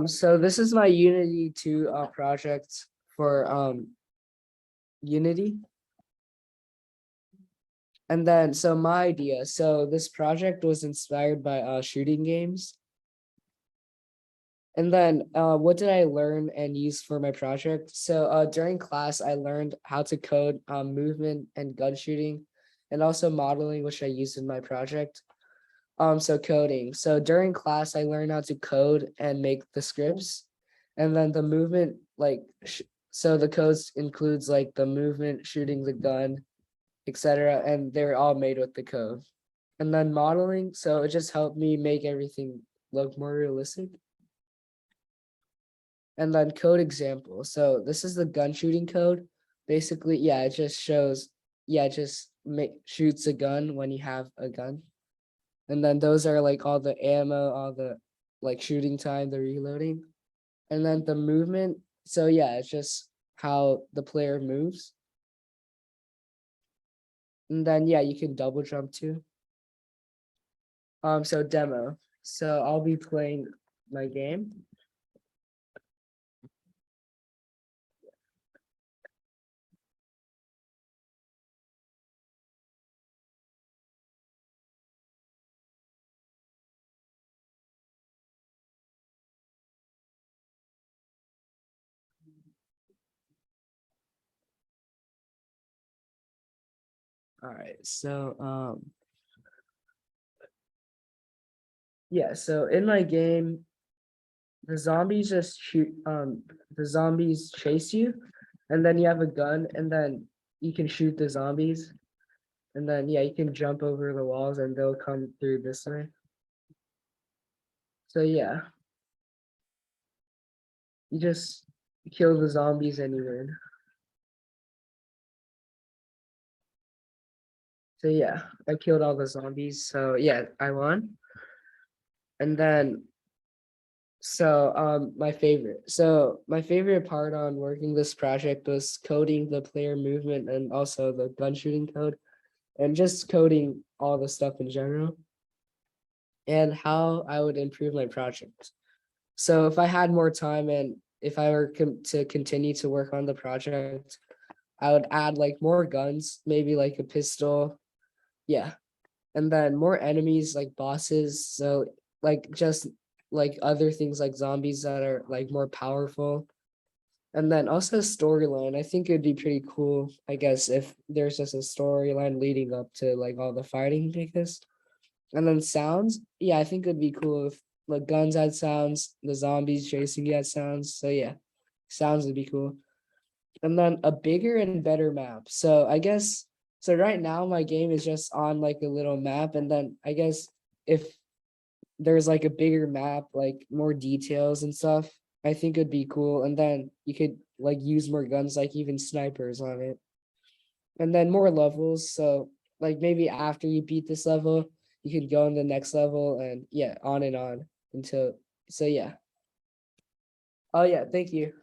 So this is my Unity 2 project for Unity. And then so my idea, so this project was inspired by shooting games. And then what did I learn and use for my project? So during class, I learned how to code movement and gun shooting, and also modeling, which I used in my project. So coding. So during class, I learned how to code and make the scripts, and then the movement, like, so the codes includes like the movement, shooting the gun, etc. And they're all made with the code. And then modeling, so it just helped me make everything look more realistic. And then code example. So this is the gun shooting code. Basically, yeah, it just shows, yeah, it just shoots a gun when you have a gun. And then those are like all the ammo, all the like shooting time, the reloading. And then the movement. So yeah, it's just how the player moves. And then yeah, you can double jump too. So demo. So I'll be playing my game. All right, so yeah, so in my game, the zombies just shoot, the zombies chase you, and then you have a gun, and then you can shoot the zombies, and then yeah, you can jump over the walls and they'll come through this way. So yeah, you just kill the zombies and you win. So yeah, I killed all the zombies, so yeah, I won. And then my favorite part on working this project was coding the player movement and also the gun shooting code, and just coding all the stuff in general and how I would improve my project. So if I had more time and if I were to continue to work on the project, I would add like more guns, maybe like a pistol. Yeah. And then more enemies like bosses. So like just like other things like zombies that are like more powerful. And then also storyline. I think it'd be pretty cool, I guess, if there's just a storyline leading up to like all the fighting, I guess. And then sounds. Yeah, I think it'd be cool if like guns had sounds, the zombies chasing you had sounds. So yeah, sounds would be cool. And then a bigger and better map. So I guess so right now my game is just on like a little map, and then I guess if there's like a bigger map, like more details and stuff, I think it'd be cool. And then you could like use more guns, like even snipers on it. And then more levels. So like maybe after you beat this level, you could go in the next level and yeah, on and on until so yeah. Oh yeah, thank you.